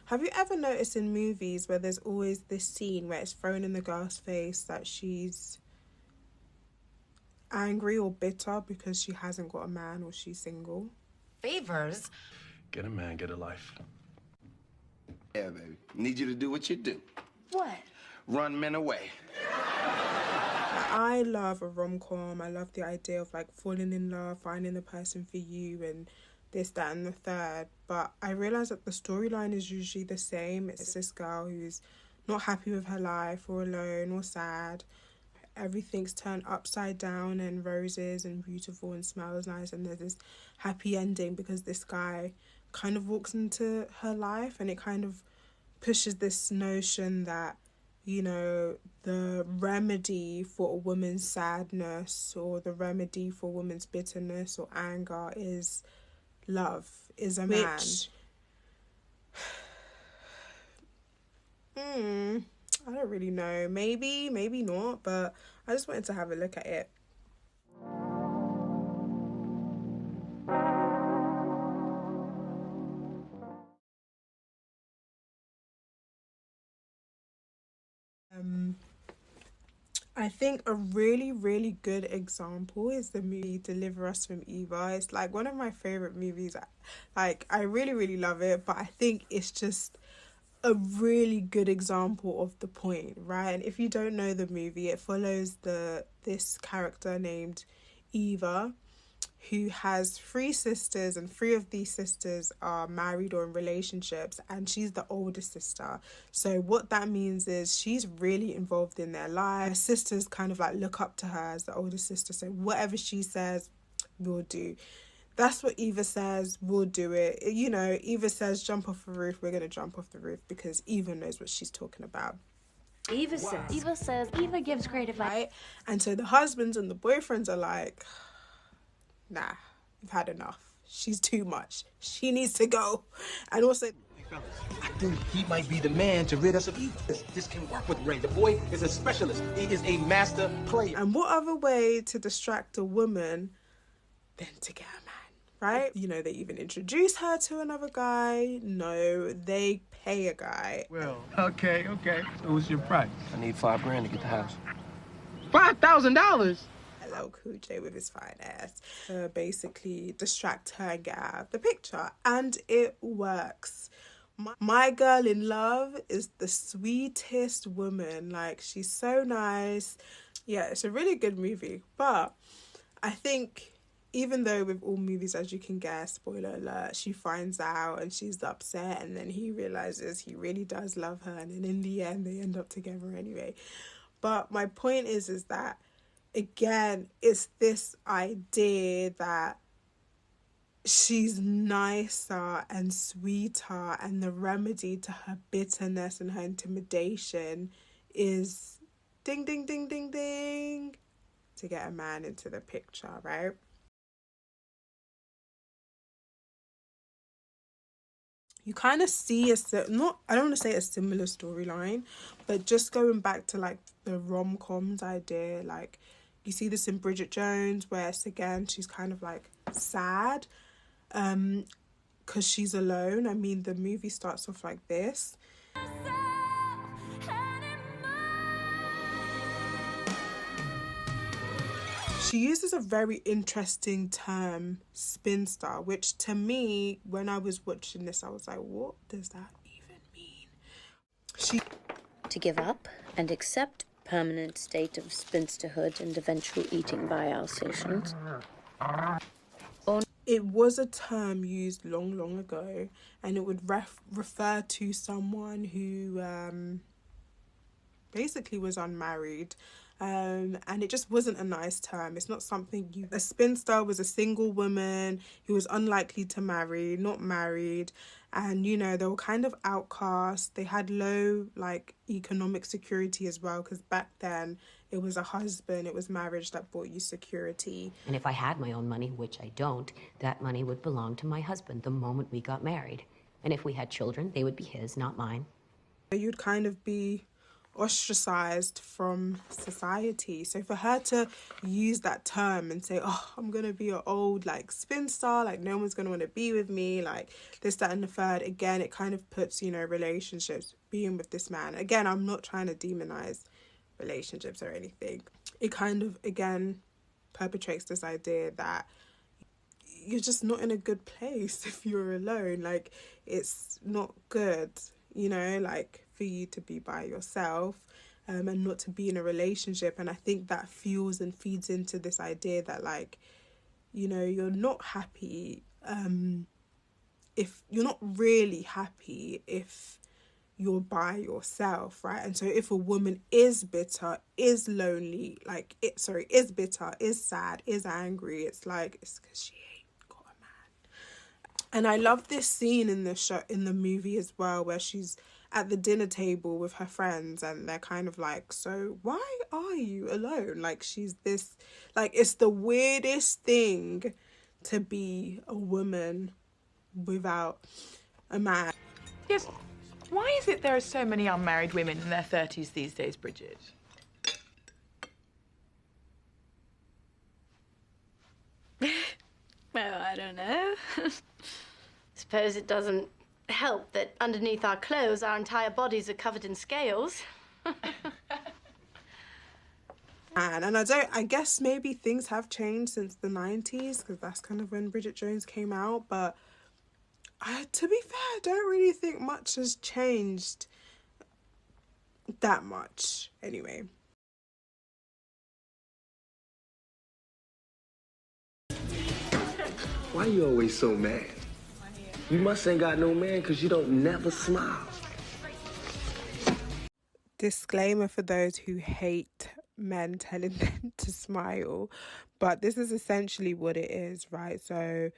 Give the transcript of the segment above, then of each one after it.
Have you ever noticed in movies where there's always this scene where it's thrown in the girl's face that she's angry or bitter because she hasn't got a man or she's single? Favors? Get a man, get a life. Yeah, baby. Need you to do what you do. What? Run men away. I love a rom-com. I love the idea of like falling in love, finding the person for you and this, that and the third. But I realise that the storyline is usually the same. It's this girl who's not happy with her life or alone or sad. Everything's turned upside down and roses and beautiful and smells nice, and there's this happy ending because this guy kind of walks into her life, and it kind of pushes this notion that, you know, the remedy for a woman's sadness or the remedy for a woman's bitterness or anger is love, is a man. I don't really know. Maybe not, but I just wanted to have a look at it. I think a really, really good example is the movie Deliver Us from Eva. It's like one of my favorite movies. Like, I really, really love it, but I think it's just a really good example of the point, right? And if you don't know the movie, it follows this character named Eva, who has 3 sisters, and 3 of these sisters are married or in relationships, and she's the oldest sister. So what that means is she's really involved in their lives. Her sisters kind of like look up to her as the oldest sister, so whatever she says, we'll do. That's what Eva says, we'll do it. You know, Eva says jump off the roof, we're going to jump off the roof, because Eva knows what she's talking about. Eva says, Eva gives great advice. Right? And so the husbands and the boyfriends are like, nah, we've had enough. She's too much. She needs to go. And also, I think he might be the man to rid us of Eva. This can work with Ray. The boy is a specialist. He is a master player. and what other way to distract a woman than to get a man? Right? You know, they even introduce her to another guy. No, they pay a guy. Well, okay. So what's your price? I need $5,000 to get the house. $5,000? Hello, Cool J with his fine ass. Basically distract her and get out of the picture. And it works. My girl in love is the sweetest woman. Like, she's so nice. Yeah, it's a really good movie. But I think, even though with all movies, as you can guess, spoiler alert, she finds out and she's upset, and then he realizes he really does love her, and then in the end they end up together anyway. But my point is that, again, it's this idea that she's nicer and sweeter, and the remedy to her bitterness and her intimidation is ding, ding, ding, ding, ding, to get a man into the picture, right? You kind of see I don't want to say a similar storyline, but just going back to like the rom-coms idea, like you see this in Bridget Jones, where it's, again, she's kind of like sad because she's alone. I mean, the movie starts off like this. She uses a very interesting term, spinster, which to me, when I was watching this, I was like, what does that even mean? To give up and accept permanent state of spinsterhood and eventual eating by Alsatians. It was a term used long, long ago, and it would refer to someone who basically was unmarried. And it just wasn't a nice term. It's not something a spinster was a single woman who was unlikely to marry, not married, and you know, they were kind of outcast. They had low like economic security as well, because back then it was a husband, it was marriage that brought you security. And if I had my own money, which I don't, that money would belong to my husband the moment we got married. And if we had children, they would be his, not mine. You'd kind of be ostracized from society. So for her to use that term and say, oh, I'm gonna be an old like spinster, like no one's gonna want to be with me, like this, that and the third, again, it kind of puts, you know, relationships, being with this man, again, I'm not trying to demonize relationships or anything, it kind of again perpetrates this idea that you're just not in a good place if you're alone. Like, it's not good, you know, like for you to be by yourself and not to be in a relationship. And I think that fuels and feeds into this idea that, like, you know, you're not happy if you're not really happy if you're by yourself, right? And so if a woman is bitter, is lonely, like is bitter, is sad, is angry, it's like it's because she ain't got a man. And I love this scene in the show, in the movie as well, where she's at the dinner table with her friends and they're kind of like, so why are you alone? Like, she's this, like, it's the weirdest thing to be a woman without a man. Yes. Why is it there are so many unmarried women in their 30s these days, Bridget? Well, I don't know. Suppose it doesn't help that underneath our clothes, our entire bodies are covered in scales. And I guess maybe things have changed since the 90s, because that's kind of when Bridget Jones came out, but to be fair, I don't really think much has changed that much anyway. Why you always so mad? You must ain't got no man because you don't never smile. Disclaimer for those who hate men telling them to smile, but this is essentially what it is, right? So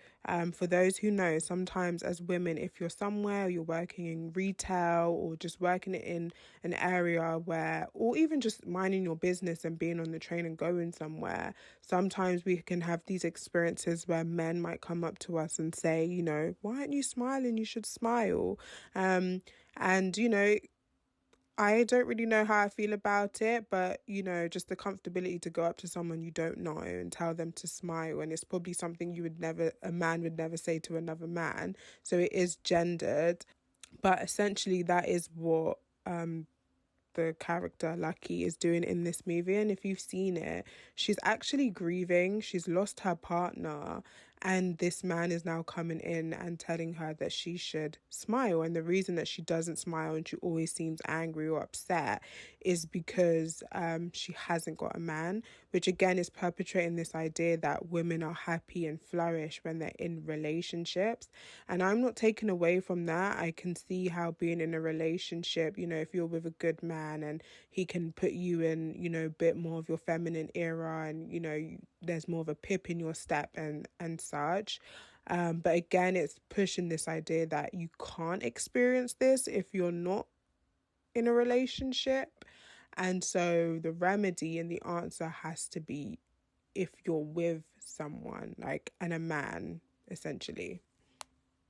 for those who know, sometimes as women, if you're somewhere, you're working in retail or just working in an area where, or even just minding your business and being on the train and going somewhere, sometimes we can have these experiences where men might come up to us and say, you know, why aren't you smiling? You should smile. And, you know, I don't really know how I feel about it, but, you know, just the comfortability to go up to someone you don't know and tell them to smile. And it's probably something a man would never say to another man. So it is gendered. But essentially that is what the character Lucky is doing in this movie. And if you've seen it, she's actually grieving. She's lost her partner. And this man is now coming in and telling her that she should smile. And the reason that she doesn't smile and she always seems angry or upset is because she hasn't got a man, which again is perpetrating this idea that women are happy and flourish when they're in relationships. And I'm not taking away from that. I can see how being in a relationship, you know, if you're with a good man and he can put you in, you know, a bit more of your feminine era and, you know, there's more of a pip in your step and such. But again, it's pushing this idea that you can't experience this if you're not in a relationship. And so the remedy and the answer has to be if you're with someone, like, and a man, essentially.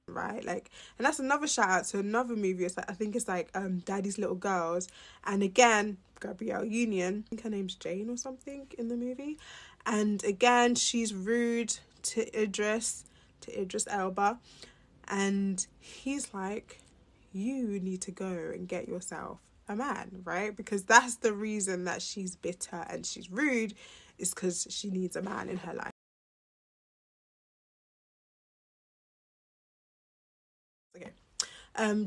Right, like, and that's another shout out to another movie. It's like, I think it's like Daddy's Little Girls, and again Gabrielle Union, I think her name's Jane or something in the movie, and again she's rude to Idris Elba, and he's like, you need to go and get yourself a man, right? Because that's the reason that she's bitter and she's rude, is because she needs a man in her life. Okay.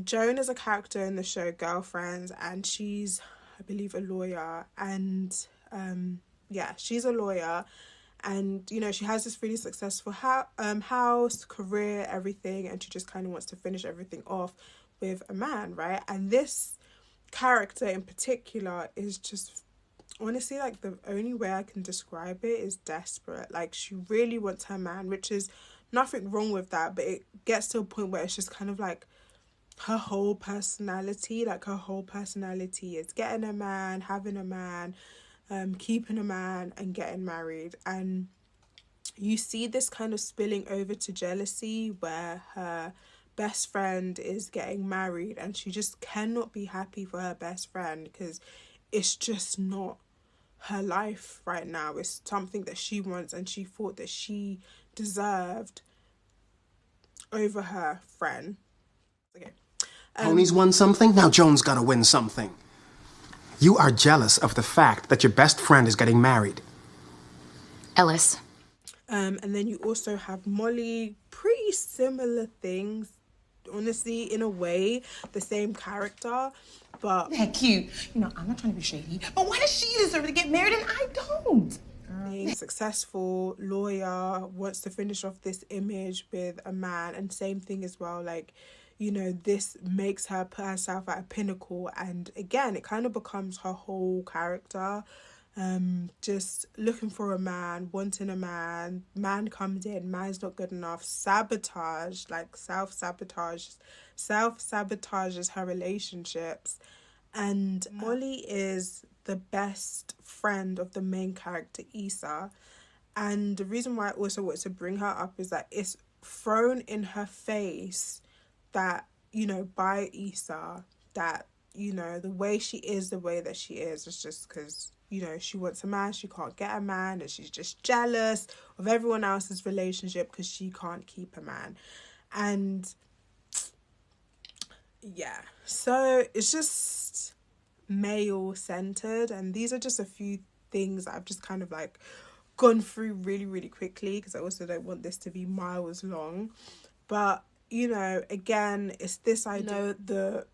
Joan is a character in the show Girlfriends, and she's, I believe, a lawyer, and she's a lawyer, and, you know, she has this really successful house, career, everything, and she just kind of wants to finish everything off with a man, right? And this character in particular is just, honestly, like, the only way I can describe it is desperate. Like, she really wants her man, which is nothing wrong with that, but it gets to a point where it's just kind of like her whole personality is getting a man, having a man, keeping a man, and getting married. And you see this kind of spilling over to jealousy, where her best friend is getting married and she just cannot be happy for her best friend, because it's just not her life right now. It's something that she wants and she thought that she deserved over her friend. Okay. Tony's won something, now Joan's gotta win something. You are jealous of the fact that your best friend is getting married. Ellis. And then you also have Molly. Pretty similar things, honestly, in a way, the same character, but They're cute. You know, I'm not trying to be shady, but why does she deserve to get married and I don't? being successful lawyer, wants to finish off this image with a man, and same thing as well, like, you know, this makes her put herself at a pinnacle, and again it kind of becomes her whole character. Just looking for a man, wanting a man, man comes in, man's not good enough, sabotage, like self-sabotages her relationships. And Molly is the best friend of the main character, Issa. And the reason why I also want to bring her up is that it's thrown in her face that, you know, by Issa, that, you know, the way she is is just because, you know, she wants a man, she can't get a man, and she's just jealous of everyone else's relationship because she can't keep a man. And yeah, so it's just male centered, and these are just a few things that I've just kind of like gone through really, really quickly because I also don't want this to be miles long. But, you know, again, it's this idea that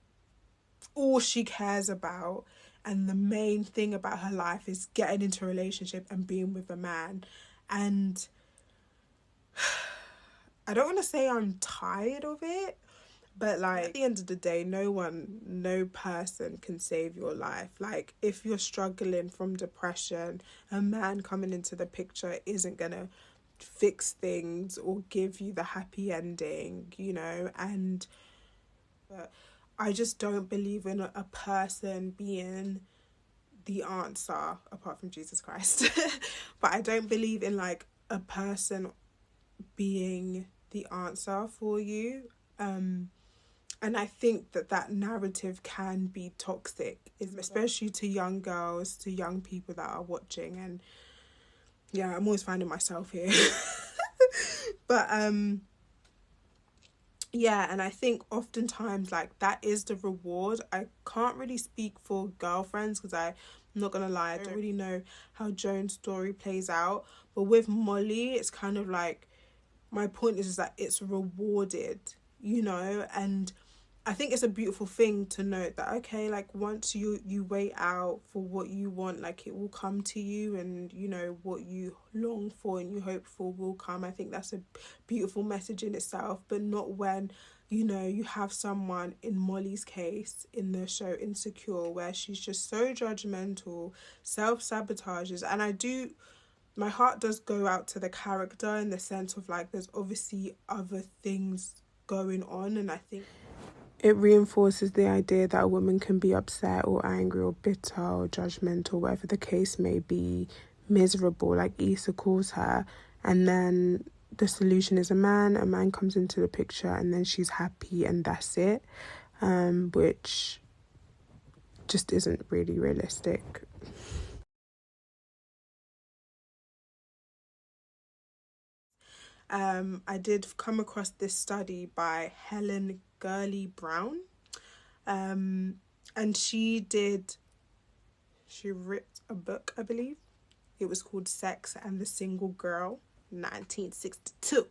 all she cares about and the main thing about her life is getting into a relationship and being with a man. And I don't want to say I'm tired of it, but like at the end of the day, no person can save your life. Like if you're struggling from depression, a man coming into the picture isn't gonna fix things or give you the happy ending, you know. And I just don't believe in a person being the answer apart from Jesus Christ. But I don't believe in like a person being the answer for you. And I think that narrative can be toxic, especially to young girls, to young people that are watching. And yeah, I'm always finding myself here. But yeah, and I think oftentimes like that is the reward. I can't really speak for girlfriends because I'm not gonna lie, I don't really know how Joan's story plays out. But with Molly, it's kind of like, my point is that it's rewarded, you know. And I think it's a beautiful thing to note that, okay, like once you wait out for what you want, like it will come to you, and you know what you long for and you hope for will come. I think that's a beautiful message in itself, but not when, you know, you have someone, in Molly's case in the show Insecure, where she's just so judgmental, self-sabotages. And my heart does go out to the character in the sense of like there's obviously other things going on, and I think it reinforces the idea that a woman can be upset or angry or bitter or judgmental, whatever the case may be, miserable, like Issa calls her, and then the solution is a man comes into the picture, and then she's happy and that's it, which just isn't really realistic. I did come across this study by Helen Gurley Brown, and she wrote a book, I believe. It was called Sex and the Single Girl, 1962.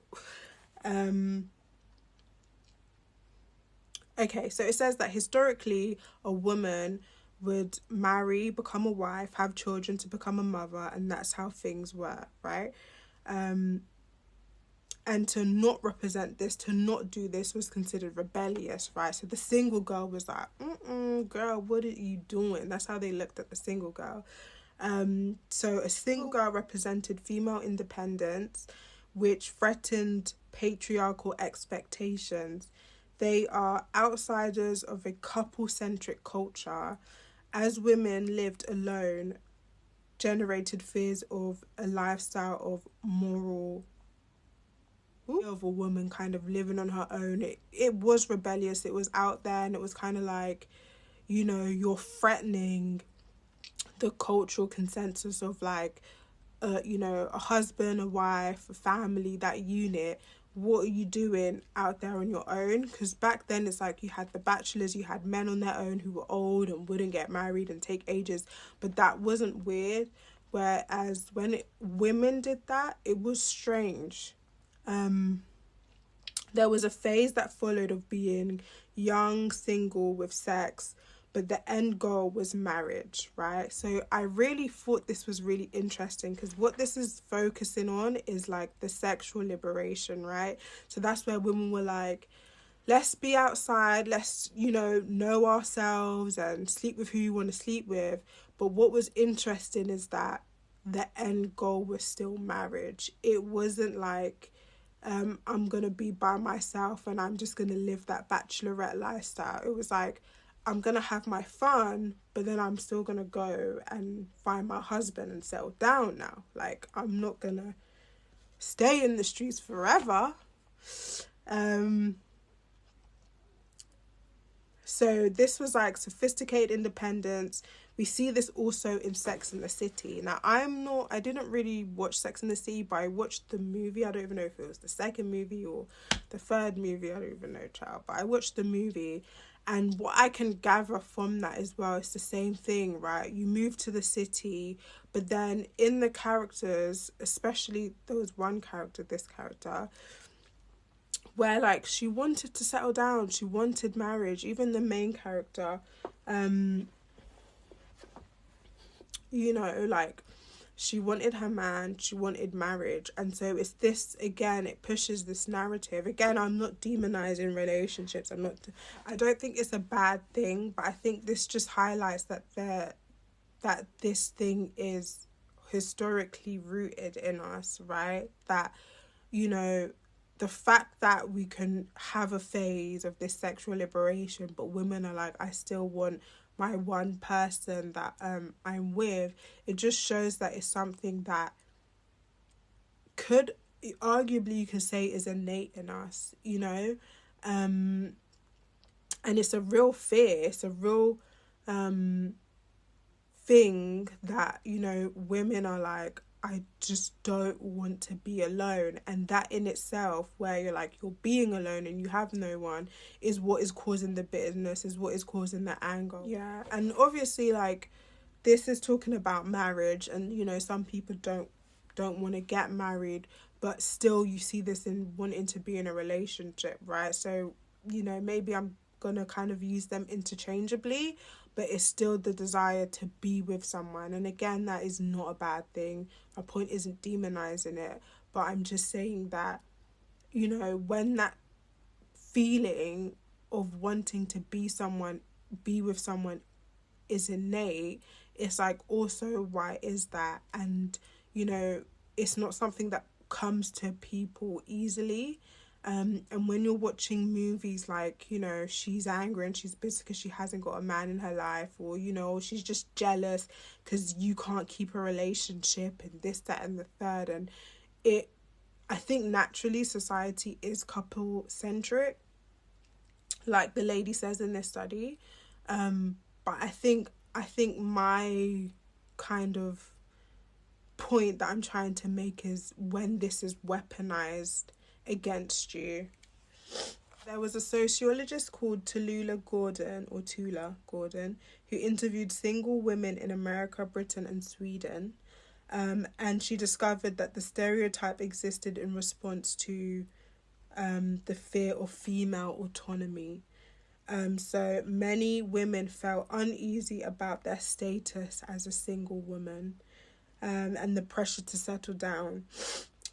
Okay, so it says that historically a woman would marry, become a wife, have children to become a mother, and that's how things were, right? And to not represent this, to not do this, was considered rebellious, right? So the single girl was like, girl, what are you doing? That's how they looked at the single girl. So a single girl represented female independence, which threatened patriarchal expectations. They are outsiders of a couple-centric culture. As women lived alone, generated fears of a lifestyle of moral of a woman kind of living on her own. It was rebellious, it was out there, and it was kind of like, you know, you're threatening the cultural consensus of like, you know, a husband, a wife, a family, that unit. What are you doing out there on your own? Because back then it's like you had the bachelors, you had men on their own who were old and wouldn't get married and take ages, but that wasn't weird. Whereas when women did that, it was strange. There was a phase that followed of being young, single, with sex, but the end goal was marriage, right? So I really thought this was really interesting, because what this is focusing on is like the sexual liberation, right? So that's where women were like, let's be outside, let's, you know ourselves and sleep with who you want to sleep with. But what was interesting is that the end goal was still marriage. It wasn't like, I'm going to be by myself and I'm just going to live that bachelorette lifestyle. It was like, I'm going to have my fun, but then I'm still going to go and find my husband and settle down now. Like, I'm not going to stay in the streets forever. So this was like sophisticated independence. We see this also in Sex and the City. Now, I didn't really watch Sex and the City, but I watched the movie. I don't even know if it was the second movie or the third movie. I don't even know, child. But I watched the movie. And what I can gather from that as well is the same thing, right? You move to the city, but then in the characters, especially there was one character, this character, where like she wanted to settle down, she wanted marriage. Even the main character, you know, like she wanted her man, she wanted marriage. And so it's this, again, it pushes this narrative. Again, I'm not demonizing relationships. I don't think it's a bad thing, but I think this just highlights that this thing is historically rooted in us, right? That, you know, the fact that we can have a phase of this sexual liberation, but women are like, I still want my one person that I'm with, it just shows that it's something that arguably you could say is innate in us, you know? And it's a real fear, it's a real thing that, you know, women are like, I just don't want to be alone. And that in itself, where you're like, you're being alone and you have no one, is what is causing the bitterness, is what is causing the anger. Yeah. And obviously, like, this is talking about marriage, and, you know, some people don't want to get married, but still you see this in wanting to be in a relationship, right? So, you know, maybe I'm gonna kind of use them interchangeably, but it's still the desire to be with someone. And again, that is not a bad thing. My point isn't demonizing it, but I'm just saying that, you know, when that feeling of wanting to be with someone is innate, it's like, also, why is that? And, you know, it's not something that comes to people easily. And when you're watching movies like, you know, she's angry and she's bitter because she hasn't got a man in her life, or, you know, she's just jealous because you can't keep a relationship, and this, that, and the third. And I think naturally society is couple centric, like the lady says in this study. But I think my kind of point that I'm trying to make is when this is weaponized against you. There was a sociologist called Tula Gordon, who interviewed single women in America, Britain and Sweden, and she discovered that the stereotype existed in response to the fear of female autonomy. So many women felt uneasy about their status as a single woman, and the pressure to settle down.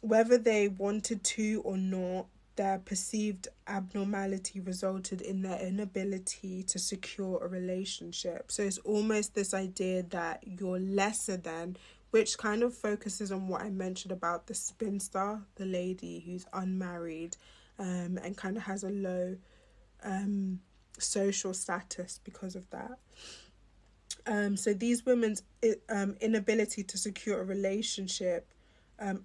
Whether they wanted to or not, their perceived abnormality resulted in their inability to secure a relationship. So it's almost this idea that you're lesser than, which kind of focuses on what I mentioned about the spinster, the lady who's unmarried, and kind of has a low social status because of that. So these women's inability to secure a relationship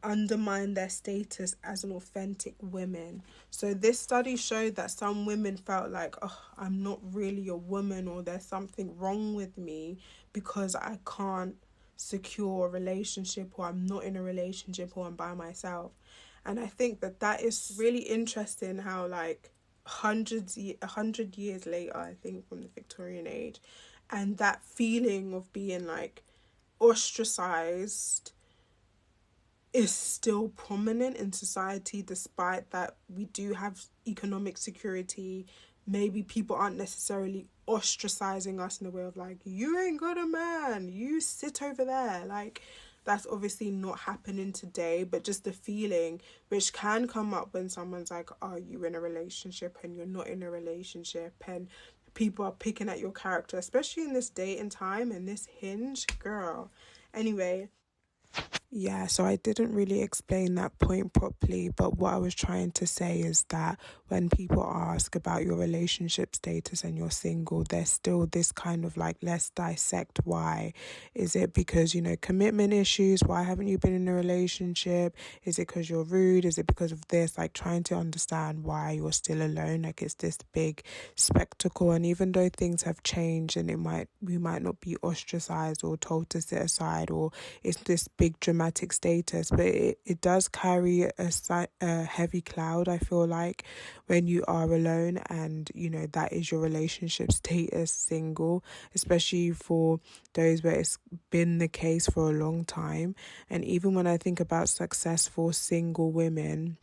undermine their status as an authentic woman. So this study showed that some women felt like, oh, I'm not really a woman, or there's something wrong with me because I can't secure a relationship, or I'm not in a relationship, or I'm by myself. And I think that is really interesting how, like, 100 years later, I think, from the Victorian age, and that feeling of being like ostracized is still prominent in society, despite that we do have economic security. Maybe people aren't necessarily ostracizing us in a way of like, you ain't got a man, you sit over there. Like, that's obviously not happening today, but just the feeling which can come up when someone's like, are you in a relationship, and you're not in a relationship, and people are picking at your character, especially in this date and time and this Hinge, girl. Anyway, yeah, so I didn't really explain that point properly, but what I was trying to say is that when people ask about your relationship status and you're single, there's still this kind of like, let's dissect why. Is it because, commitment issues? Why haven't you been in a relationship? Is it because you're rude? Is it because of this? Like, trying to understand why you're still alone. Like, it's this big spectacle, and even though things have changed and we might not be ostracized or told to sit aside, or it's this big dramatic status, but it does carry a heavy cloud, I feel like, when you are alone and that is your relationship status, single, especially for those where it's been the case for a long time. And even when I think about successful single women,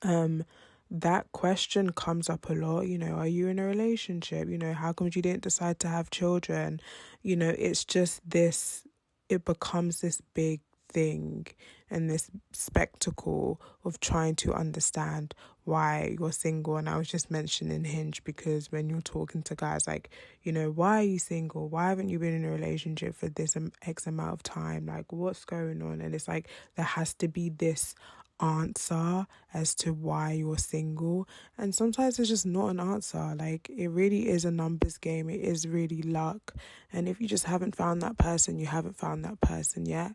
that question comes up a lot. Are you in a relationship? How come you didn't decide to have children? It's just this, it becomes this big thing and this spectacle of trying to understand why you're single. And I was just mentioning Hinge because when you're talking to guys like, why are you single? Why haven't you been in a relationship for this X amount of time? Like, what's going on? And it's like, there has to be this answer as to why you're single, and sometimes it's just not an answer. Like, it really is a numbers game. It is really luck, and if you just haven't found that person, you haven't found that person yet.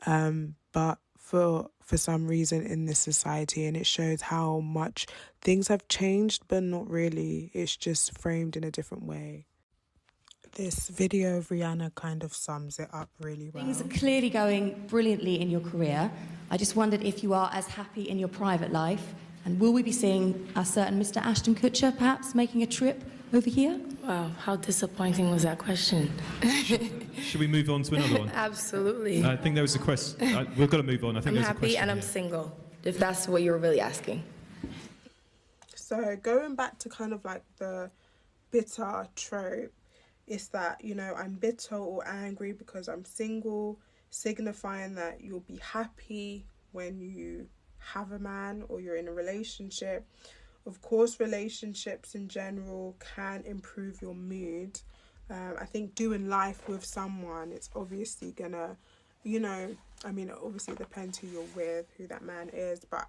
But for some reason in this society, and it shows how much things have changed, but not really. It's just framed in a different way. This video of Rihanna kind of sums it up really well. Things are clearly going brilliantly in your career. I just wondered if you are as happy in your private life, and will we be seeing a certain Mr. Ashton Kutcher perhaps making a trip over here? Wow, how disappointing was that question? Should we move on to another one? Absolutely. I think there was a question. We've got to move on. I think I'm there's a question. happy and I'm single, if that's what you were really asking. So going back to kind of like the bitter trope, it's that, I'm bitter or angry because I'm single, signifying that you'll be happy when you have a man or you're in a relationship. Of course, relationships in general can improve your mood. I think doing life with someone, it's obviously gonna, obviously it depends who you're with, who that man is, but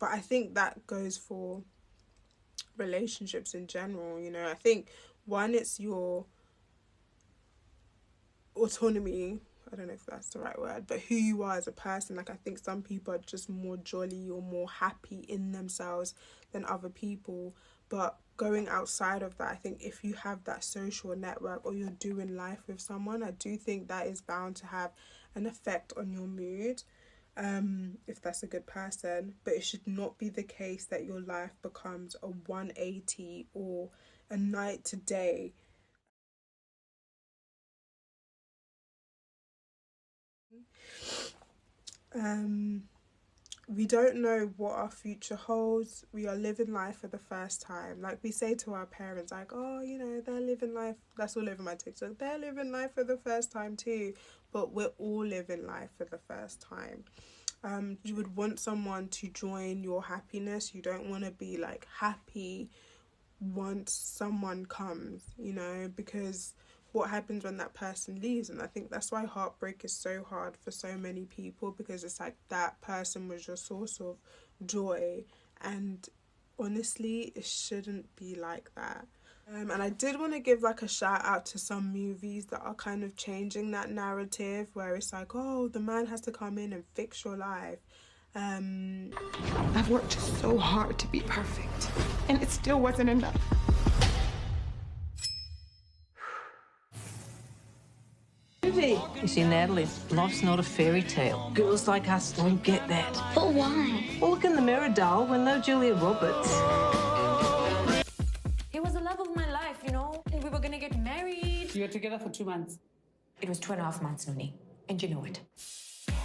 I think that goes for relationships in general. I think one, it's your autonomy, I don't know if that's the right word, but who you are as a person. Like, I think some people are just more jolly or more happy in themselves than other people. But going outside of that, I think if you have that social network or you're doing life with someone, I do think that is bound to have an effect on your mood, if that's a good person. But it should not be the case that your life becomes a 180 or a night to day. We don't know what our future holds. We are living life for the first time. Like, we say to our parents, like, oh, they're living life. That's all over my TikTok. They're living life for the first time too. But we're all living life for the first time. You would want someone to join your happiness. You don't want to be like happy once someone comes, because what happens when that person leaves? And I think that's why heartbreak is so hard for so many people, because it's like that person was your source of joy, and honestly, it shouldn't be like that. And I did want to give like a shout out to some movies that are kind of changing that narrative, where it's like, oh, the man has to come in and fix your life. I've worked so hard to be perfect, and it still wasn't enough. You see, Natalie, life's not a fairy tale. Girls like us don't get that. But why? Well, look in the mirror, doll. We're no Julia Roberts. He was the love of my life, you know, and we were gonna get married. You were together for 2 months. It was 2.5 months, Nuni, and you know it.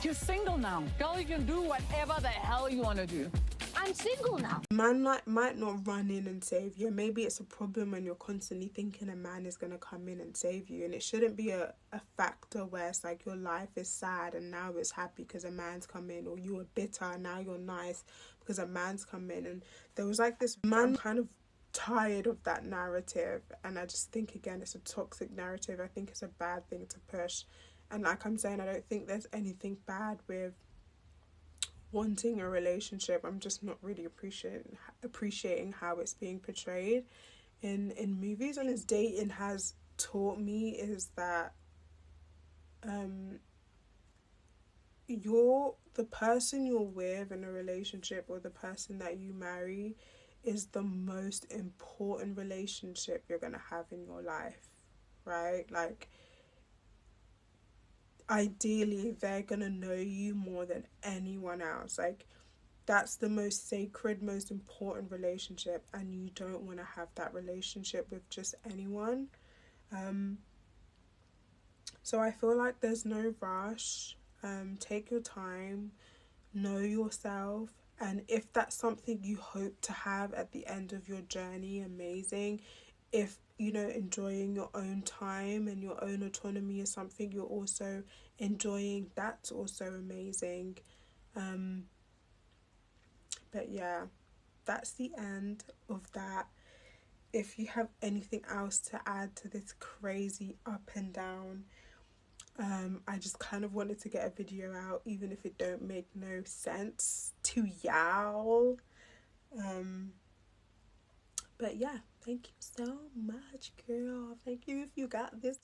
You're single now. Girl, you can do whatever the hell you want to do. I'm single now. Man might not run in and save you. Maybe it's a problem when you're constantly thinking a man is going to come in and save you, and it shouldn't be a factor where it's like your life is sad and now it's happy because a man's come in, or you were bitter and now you're nice because a man's come in. And there was like this man kind of tired of that narrative, and I just think, again, it's a toxic narrative. I think it's a bad thing to push, and like I'm saying, I don't think there's anything bad with wanting a relationship. I'm just not really appreciating how it's being portrayed in movies. And as dating has taught me is that the person you're with in a relationship, or the person that you marry, is the most important relationship you're gonna have in your life, right? Like, ideally they're gonna know you more than anyone else. Like, that's the most sacred, most important relationship, and you don't want to have that relationship with just anyone. So I feel like there's no rush. Take your time, know yourself, and if that's something you hope to have at the end of your journey, amazing. If, you know, enjoying your own time and your own autonomy is something you're also enjoying, that's also amazing. But yeah, that's the end of that. If you have anything else to add to this crazy up and down, I just kind of wanted to get a video out, even if it don't make no sense to y'all. But yeah, thank you so much, girl. Thank you if you got this